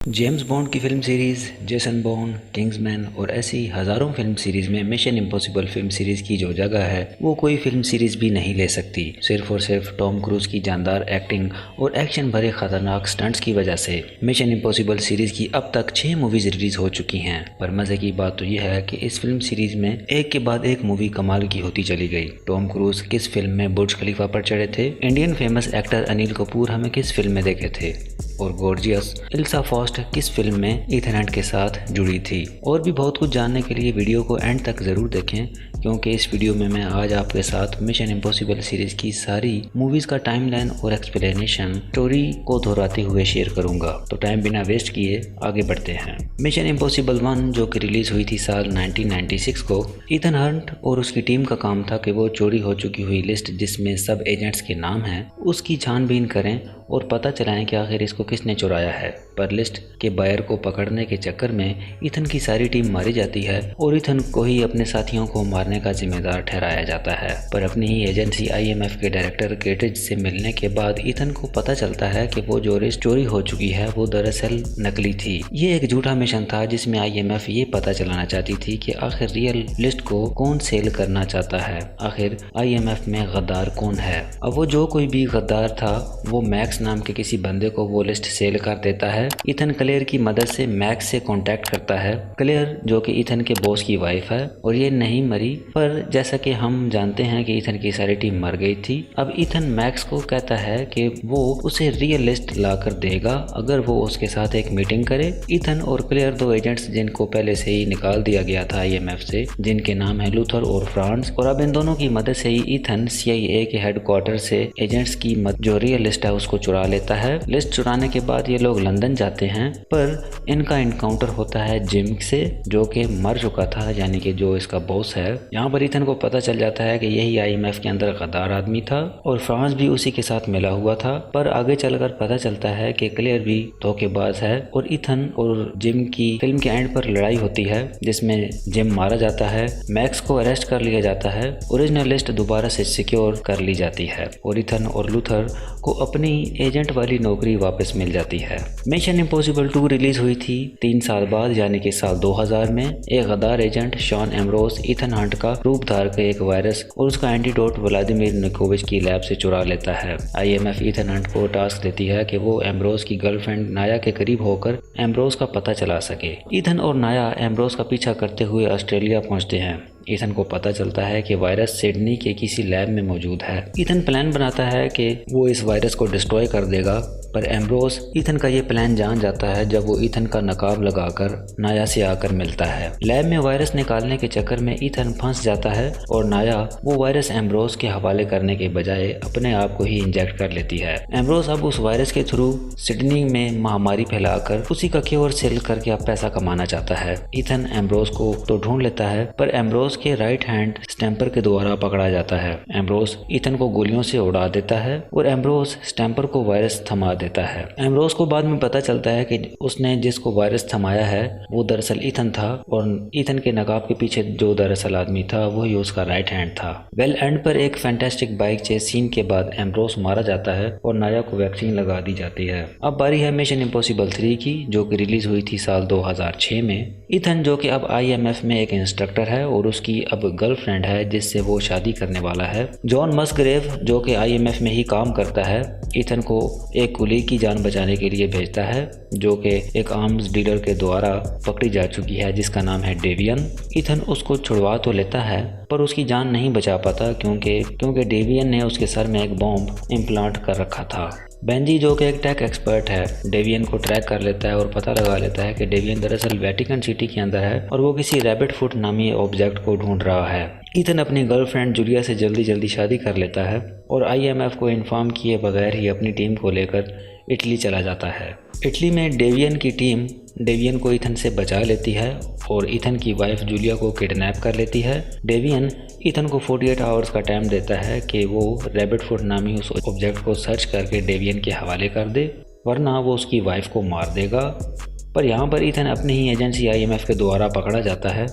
James bond की film series, Jason bond, Kingsman और ऐसी हज़ारों फिल्म सीरीज़ में मिशन इम्पॉसिबल फिल्म सीरीज़ की जो जगह है वो कोई फिल्म सीरीज़ भी नहीं ले सकती। सिर्फ और सिर्फ टॉम क्रूज़ की जानदार एक्टिंग और एक्शन भरे खतरनाक स्टंट्स की वजह से मिशन इम्पॉसिबल सीरीज़ की अब तक 6 मूवीज़ रिलीज़ हो चुकी हैं। पर मज़े की बात तो यह है कि इस फिल्म सीरीज़ में एक के बाद एक मूवी कमाल की होती चली गई। टॉम क्रूज़ किस फिल्म में बुर्ज खलीफा पर चढ़े थे, Indian famous actor Anil Kapoor हमें किस फिल्म में देखे थे, और गॉर्जियस इल्सा फॉस्ट किस फिल्म में इथन हंट के साथ जुड़ी थी। और भी बहुत कुछ जानने के लिए वीडियो को एंड तक ज़रूर देखें, क्योंकि इस वीडियो में मैं आज आपके साथ मिशन इम्पॉसिबल सीरीज़ की सारी मूवीज़ का टाइमलाइन और एक्सप्लेनेशन स्टोरी को दोहराते हुए शेयर करूंगा। तो टाइम बिना वेस्ट किए आगे बढ़ते हैं। मिशन इम्पॉसिबल 1 जो कि रिलीज़ हुई थी साल 1996 को, इथन हंट और उसकी टीम का काम था कि वो चोरी हो चुकी हुई लिस्ट जिसमें सब एजेंट्स के नाम हैं उसकी छानबीन करें और पता चलाएं कि आखिर इसको किसने चुराया है। पर लिस्ट के बायर को पकड़ने के चक्कर में इथन की सारी टीम मारी जाती है और इथन को ही अपने साथियों को मारने का जिम्मेदार ठहराया जाता है। पर अपनी ही एजेंसी IMF के डायरेक्टर केट्रिज से मिलने के बाद इथन को पता चलता है कि वो जो लिस्ट चोरी हो चुकी है वो दरअसल नकली थी। ये एक झूठा मिशन था जिसमें IMF ये पता चलाना चाहती थी कि आखिर रियल लिस्ट को कौन सेल करना चाहता है, आखिर IMF में गद्दार कौन है। अब वो जो कोई भी गद्दार था वो मैक्स नाम के किसी बंदे को वो लिस्ट सेल कर देता है। इथन क्लेयर की मदद से मैक्स से कांटेक्ट करता है। क्लेयर जो कि इथन के बॉस की वाइफ है और ये नहीं मरी, पर जैसा कि हम जानते हैं कि इथन की सारी टीम मर गई थी। अब इथन मैक्स को कहता है कि वो उसे रियल लिस्ट ला कर देगा अगर वो उसके साथ एक मीटिंग करे। इथन और क्लेयर दो एजेंट्स जिनको पहले से ही निकाल दिया गया था IMF से, जिनके नाम है लूथर और फ्रांस, और अब इन दोनों की मदद से ही इथन CIA के हेडक्वार्टर से एजेंट्स की जो रियल लिस्ट है उसको चुरा लेता है। लिस्ट चुराने के बाद ये लोग लंदन जाते हैं, पर इनका इनकाउंटर होता है जिम से जो कि मर चुका था, यानी कि जो इसका बॉस है। यहाँ पर इथन को पता चल जाता है कि यही IMF के अंदर गद्दार आदमी था और फ्रांस भी उसी के साथ मिला हुआ था। पर आगे चलकर पता चलता है कि क्लेयर भी धोखेबाज है और इथन और जिम की फिल्म के एंड पर लड़ाई होती है जिसमें जिम मारा जाता है, मैक्स को अरेस्ट कर लिया जाता है, ओरिजिनल लिस्ट दोबारा से सिक्योर कर ली जाती है और इथन और लूथर को अपनी एजेंट वाली नौकरी वापस मिल जाती है। मिशन इम्पॉसिबल 2 रिलीज हुई थी 3 साल बाद, यानी कि साल 2000 में। एक गद्दार agent Sean Ambrose Ethan Hunt का रूप धार के एक वायरस और उसका एंटीडोट व्लादिमीर निकोविच की लैब से चुरा लेता है। IMF इथन हंट को टास्क देती है कि वो एम्ब्रोस की गर्लफ्रेंड नाया के करीब होकर एम्ब्रोस का पता चला सके। इथन और नाया एम्ब्रोस का पीछा करते हुए ऑस्ट्रेलिया पहुंचते हैं। इथन को पता चलता है कि वायरस सिडनी के किसी लैब में मौजूद है। इथन प्लान बनाता है कि वो इस वायरस को डिस्ट्रॉय कर देगा, पर एम्ब्रोस इथन का ये प्लान जान जाता है जब वो इथन का नकाब लगाकर नाया से आकर मिलता है। लैब में वायरस निकालने के चक्कर में इथन फंस जाता है और नाया वो वायरस एम्ब्रोस के हवाले करने के बजाय अपने आप को ही इंजेक्ट कर लेती है। एम्ब्रोस अब उस वायरस के थ्रू सिडनी में महामारी फैलाकर उसी का क्योर सेल करके अब पैसा कमाना चाहता है। इथन एम्ब्रोस को तो ढूंढ लेता है, पर एम्ब्रोस के राइट हैंड स्टैम्पर के द्वारा पकड़ा जाता है। एम्ब्रोस इथन को गोलियों से उड़ा देता है और एम्ब्रोस स्टैम्पर को वायरस थमा देता है। एम्ब्रोस को बाद में पता चलता है कि उसने जिसको वायरस थमाया है वो दरअसल इथन था और इथन के नकाब के पीछे जो दरअसल आदमी था वही उसका राइट हैंड था। वेल एंड पर एक फैंटास्टिक बाइक चेस सीन के बाद एम्ब्रोस मारा जाता है और नाया को वैक्सीन लगा दी जाती है। अब बारी है मिशन इम्पॉसिबल 3 की, जो कि रिलीज हुई थी साल 2006 में। इथन जो कि अब IMF में एक इंस्ट्रक्टर है और उसकी अब गर्लफ्रेंड है जिससे वो शादी करने वाला है। जॉन मस्ग्रेव जो कि IMF में ही काम करता है, इथन को एक कुली की जान बचाने के लिए भेजता है जो कि एक आर्म्स डीलर के द्वारा पकड़ी जा चुकी है जिसका नाम है डेवियन। इथन उसको छुड़वा तो लेता है पर उसकी जान नहीं बचा पाता क्योंकि डेवियन ने उसके सर में एक बॉम्ब इम्प्लांट कर रखा था। बेंजी जो कि एक टेक एक्सपर्ट है डेवियन को ट्रैक कर लेता है और पता लगा लेता है कि डेवियन दरअसल वेटिकन सिटी के अंदर है और वो किसी रैबिट फुट नामी ऑब्जेक्ट को ढूंढ रहा है। इथन अपनी गर्लफ्रेंड जूलिया से जल्दी शादी कर लेता है और IMF को इन्फॉर्म किए बगैर ही अपनी टीम को लेकर इटली चला जाता है। इटली में डेवियन की टीम डेवियन को इथन से बचा लेती है और इथन की वाइफ जूलिया को किडनैप कर लेती है। डेवियन इथन को 48 आवर्स का टाइम देता है कि वो रैबिट फुट नामी उस ऑब्जेक्ट को सर्च करके डेवियन के हवाले कर दे, वरना वो उसकी वाइफ को मार देगा। पर यहाँ पर इथन अपनी ही एजेंसी IMF के द्वारा पकड़ा जाता है।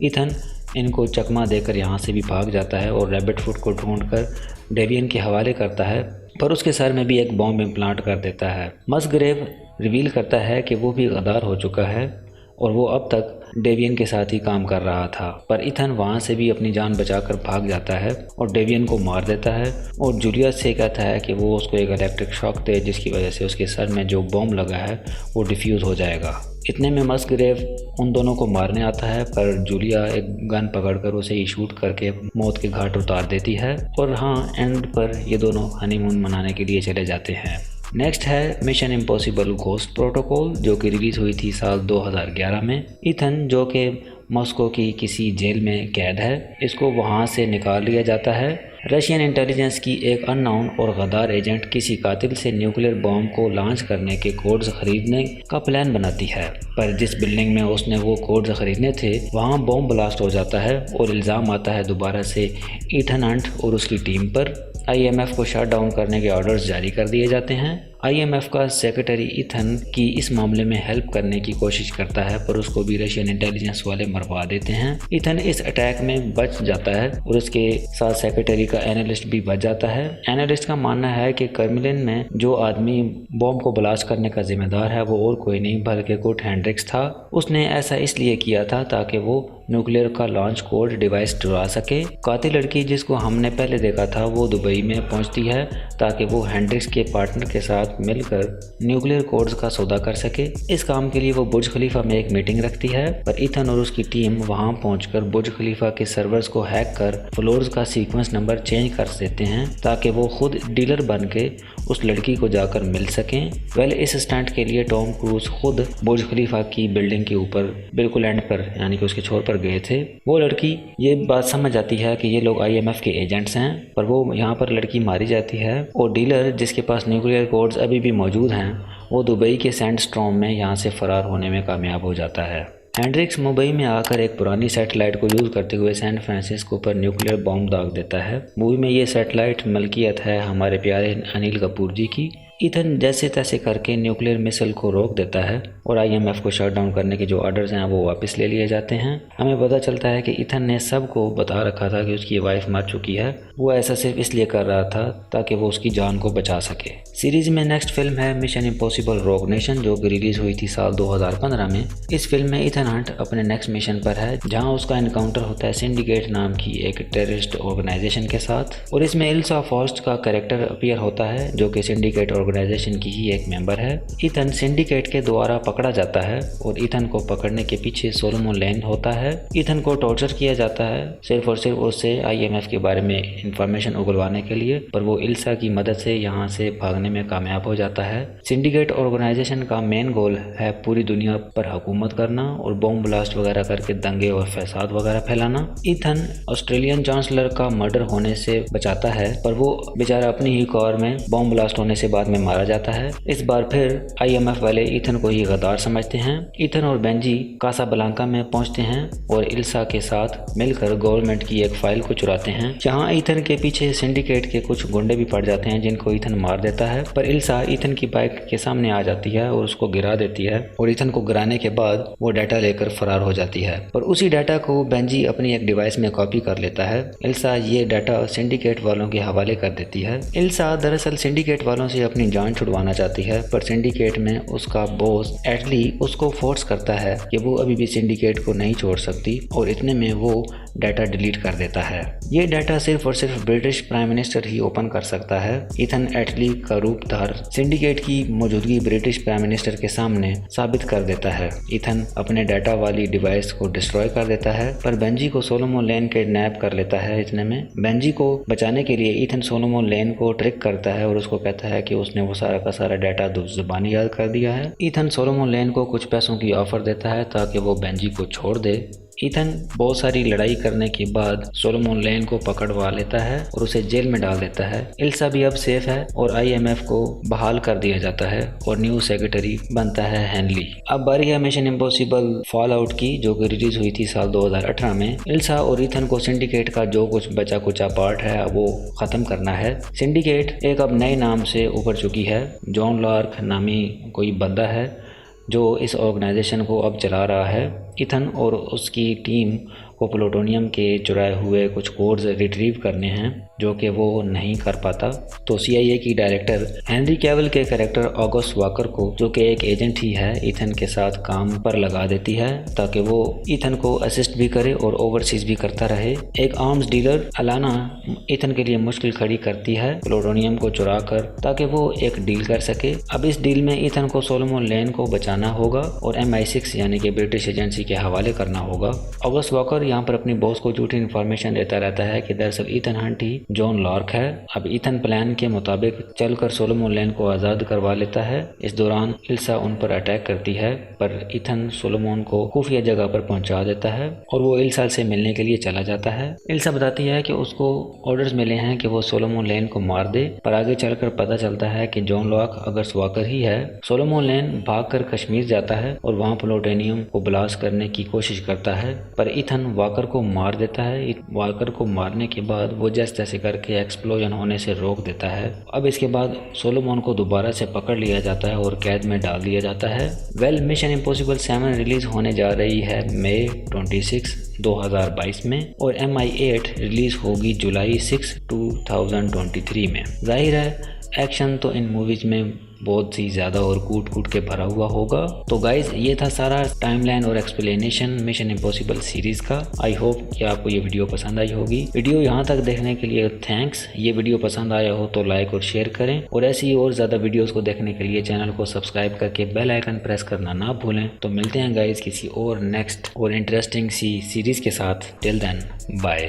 इथन इनको चकमा देकर यहाँ से भी भाग जाता है और रैबिट फुट को ढूंढकर डेवियन के हवाले करता है, पर उसके सर में भी एक बॉम्ब इम्प्लांट कर देता है। मस्ग्रेव रिवील करता है कि वो भी गद्दार हो चुका है और वो अब तक डेवियन के साथ ही काम कर रहा था। पर इथन वहाँ से भी अपनी जान बचाकर भाग जाता है और डेवियन को मार देता है और जूलिया से कहता है कि वो उसको एक इलेक्ट्रिक शॉक दे, जिसकी वजह से उसके सर में जो बॉम्ब लगा है वो डिफ्यूज़ हो जाएगा। इतने में मस्करेव उन दोनों को मारने आता है, पर जूलिया एक गन पकड़कर उसे ही शूट करके मौत के घाट उतार देती है। और हाँ, एंड पर ये दोनों हनीमून मनाने के लिए चले जाते हैं। नेक्स्ट है मिशन इम्पॉसिबल घोस्ट प्रोटोकॉल, जो कि रिलीज़ हुई थी साल 2011 में। इथन, जो कि मॉस्को की किसी जेल में कैद है, इसको वहाँ से निकाल लिया जाता है। रशियन इंटेलिजेंस की एक अननोन और गद्दार एजेंट किसी कातिल से न्यूक्लियर बॉम्ब को लॉन्च करने के कोड्स खरीदने का प्लान बनाती है, पर जिस बिल्डिंग में उसने वो कोड्स खरीदने थे वहाँ बॉम्ब ब्लास्ट हो जाता है और इल्ज़ाम आता है दोबारा से इथन हंट और उसकी टीम पर। IMF को शट डाउन करने के ऑर्डर्स जारी कर दिए जाते हैं। IMF का सेक्रेटरी इथन की इस मामले में हेल्प करने की कोशिश करता है, पर उसको भी रशियन इंटेलिजेंस वाले मरवा देते हैं। इथन इस अटैक में बच जाता है और उसके साथ सेक्रेटरी का एनालिस्ट भी बच जाता है। एनालिस्ट का मानना है कि क्रेमलिन में जो आदमी बॉम्ब को ब्लास्ट करने का जिम्मेदार है वो और कोई नहीं बल्कि कुर्ट हेंड्रिक्स था। उसने ऐसा इसलिए किया था ताकि वो न्यूक्लियर का लॉन्च कोड डिवाइस चुरा सके। कातिल लड़की जिसको हमने पहले देखा था वो दुबई में पहुंचती है ताकि वो हेंड्रिक्स के पार्टनर के साथ मिलकर न्यूक्लियर कोड्स का सौदा कर सके। इस काम के लिए वो बुर्ज खलीफा में एक मीटिंग रखती है, पर इथन और उसकी टीम वहां पहुंचकर बुर्ज खलीफा के सर्वर्स को हैक कर फ्लोर्स का सीक्वेंस नंबर चेंज कर देते हैं ताकि वो खुद डीलर बन के उस लड़की को जाकर मिल सकें। वेल, इस स्टंट के लिए टॉम क्रूज खुद बुर्ज खलीफा की बिल्डिंग के ऊपर बिल्कुल एंड पर यानी कि उसके छोर पर गए थे। वो लड़की ये बात समझ जाती है कि ये लोग IMF के एजेंट्स हैं, पर वो यहाँ पर लड़की मारी जाती है और डीलर जिसके पास न्यूक्लियर कोड्स अभी भी मौजूद हैं वो दुबई के सैंडस्टॉर्म में यहाँ से फरार होने में कामयाब हो जाता है। हेंड्रिक्स मुंबई में आकर एक पुरानी सैटेलाइट को यूज़ करते हुए सैन फ्रांसिस्को पर न्यूक्लियर बॉम्ब दाग देता है। मूवी में ये सैटेलाइट मलकियत है हमारे प्यारे अनिल कपूर जी की। इथन जैसे तैसे करके न्यूक्लियर मिसाइल को रोक देता है और IMF को शट डाउन करने के जो ऑर्डर्स हैं वो वापस ले लिए जाते हैं। हमें पता चलता है कि इथन ने सबको बता रखा था कि उसकी वाइफ मर चुकी है। वो ऐसा सिर्फ इसलिए कर रहा था ताकि वो उसकी जान को बचा सके। सीरीज में नेक्स्ट फिल्म है मिशन इम्पॉसिबल रोग नेशन, जो कि रिलीज हुई थी साल 2015 में। इस फिल्म में इथन हंट अपने नेक्स्ट मिशन पर है जहाँ उसका इनकाउंटर होता है सिंडिकेट नाम की एक टेररिस्ट ऑर्गेनाइजेशन के साथ, और इसमें इल्सा फॉस्ट का कैरेक्टर अपीयर होता है जो कि सिंडिकेट ऑर्गेनाइजेशन की ही एक मेंबर है। इथन सिंडिकेट के द्वारा पकड़ा जाता है और इथन को पकड़ने के पीछे सोलोमन लेन होता है। इथन को टॉर्चर किया जाता है सिर्फ और सिर्फ उससे IMF के बारे में इंफॉर्मेशन उगलवाने के लिए, पर वो इल्सा की मदद से यहाँ से भागने में कामयाब हो जाता है। सिंडिकेट ऑर्गेनाइजेशन का मेन गोल है पूरी दुनिया पर हुकूमत करना और बॉम्ब ब्लास्ट वगैरह करके दंगे और फसाद वगैरह फैलाना। इथन ऑस्ट्रेलियन चांसलर का मर्डर होने से बचाता है, पर वो बेचारा अपनी ही कार में बॉम्ब ब्लास्ट होने से बाद में मारा जाता है। इस बार फिर IMF वाले इथन को ही गद्दार समझते हैं। इथन और बेंजी कासाब्लांका में पहुंचते हैं और इल्सा के साथ मिलकर गवर्नमेंट की एक फाइल को चुराते हैं, जहां इथन के पीछे सिंडिकेट के कुछ गुंडे भी पड़ जाते हैं जिनको इथन मार देता है। पर इल्सा इथन की बाइक के सामने आ जाती है और उसको गिरा देती है और इथन को गिराने के बाद वो डाटा लेकर फरार हो जाती है। और उसी डाटा को बेंजी अपनी एक डिवाइस में कॉपी कर लेता है। इल्सा ये डाटा सिंडिकेट वालों के हवाले कर देती है। इल्सा दरअसल सिंडिकेट वालों से अपनी जान छुड़वाना चाहती है, पर सिंडिकेट में उसका बॉस एटली उसको फोर्स करता है कि वो अभी भी सिंडिकेट को नहीं छोड़ सकती और इतने में वो डाटा डिलीट कर देता है। ये डाटा सिर्फ और सिर्फ ब्रिटिश प्राइम मिनिस्टर ही ओपन कर सकता है। इथन एटली का रूपधार सिंडिकेट की मौजूदगी ब्रिटिश प्राइम मिनिस्टर के सामने साबित कर देता है। इथन अपने डाटा वाली डिवाइस को डिस्ट्रॉय कर देता है, पर बेंजी को सोलोमन लेन किडनैप कर लेता है। इतने में बेंजी को बचाने के लिए इथन सोलोमन लेन को ट्रिक करता है और उसको कहता है कि उसने वो सारा का सारा डाटा जुबानी याद कर दिया है। इथन सोलोमन लेन को कुछ पैसों की ऑफर देता है ताकि वो बेंजी को छोड़ दे। इथन बहुत सारी लड़ाई करने के बाद सोलोमन लेन को पकड़वा लेता है और उसे जेल में डाल देता है। इल्सा भी अब सेफ है और IMF को बहाल कर दिया जाता है और न्यू सेक्रेटरी बनता है हेनली। अब बारी है मिशन इम्पॉसिबल फॉल आउट की, जो कि रिलीज हुई थी साल 2018 में। इल्सा और इथन को सिंडिकेट का जो कुछ बचा कुचा पार्ट है वो खत्म करना है। सिंडिकेट एक अब नए नाम से उभर चुकी है। जॉन लार्क नामी कोई बंदा है जो इस ऑर्गेनाइजेशन को अब चला रहा है। इथन और उसकी टीम को प्लूटोनियम के चुराए हुए कुछ कोड्स रिट्रीव करने हैं जो कि वो नहीं कर पाता। तो CIA की डायरेक्टर हेनरी कैविल के कैरेक्टर ऑगस्ट वॉकर को, जो कि एक एजेंट ही है, इथन के साथ काम पर लगा देती है ताकि वो इथन को असिस्ट भी करे और ओवरसीज भी करता रहे। एक आर्म्स डीलर अलाना इथन के लिए मुश्किल खड़ी करती है प्लूटोनियम को चुरा कर, ताकि वो एक डील कर सके। अब इस डील में इथन को सोलोमन लेन को बचाना होगा और MI6 यानी कि ब्रिटिश एजेंसी के हवाले करना होगा। ऑगस्ट वॉकर यहाँ पर अपनी बॉस को झूठी इन्फॉर्मेशन देता रहता है कि दरअसल इथन हंट ही जॉन लॉर्क है। अब इथन प्लान के मुताबिक चलकर सोलोमन लेन को आज़ाद करवा लेता है। इस दौरान इल्सा उन पर अटैक करती है, पर इथन सोलोमन को खुफिया जगह पर पहुंचा देता है और वो इल्सा से मिलने के लिए चला जाता है। इल्सा बताती है कि उसको ऑर्डर्स मिले हैं कि वो सोलोमन लेन को मार दे, पर आगे चलकर पता चलता है कि जॉन लॉर्क अगस्त वॉकर ही है। सोलोमन लेन भागकर कश्मीर जाता है और वहाँ प्लूटोनियम को ब्लास्ट करने की कोशिश करता है, पर इथन वॉकर को मार देता है। वॉकर को मारने के बाद वो जैसे तैसे करके एक्सप्लोजन होने से रोक देता है। अब इसके बाद सोलोमन को दोबारा से पकड़ लिया जाता है और कैद में डाल दिया जाता है। मिशन इम्पॉसिबल 7 रिलीज होने जा रही है मई 26, 2022 में और MI8 रिलीज होगी जुलाई 6, 2023 में। जाहिर है एक्शन तो इन मूवीज में बहुत ही ज़्यादा और कूट कूट के भरा हुआ होगा। तो गाइज ये था सारा टाइमलाइन और एक्सप्लेनेशन मिशन इम्पॉसिबल सीरीज़ का। आई होप कि आपको ये वीडियो पसंद आई होगी। वीडियो यहाँ तक देखने के लिए थैंक्स। ये वीडियो पसंद आया हो तो लाइक और शेयर करें और ऐसी ही और ज़्यादा वीडियोज़ को देखने के लिए चैनल को सब्सक्राइब करके बेल आइकन प्रेस करना ना भूलें। तो मिलते हैं गाइज किसी और नेक्स्ट और इंटरेस्टिंग सी सीरीज़ के साथ। Till then bye.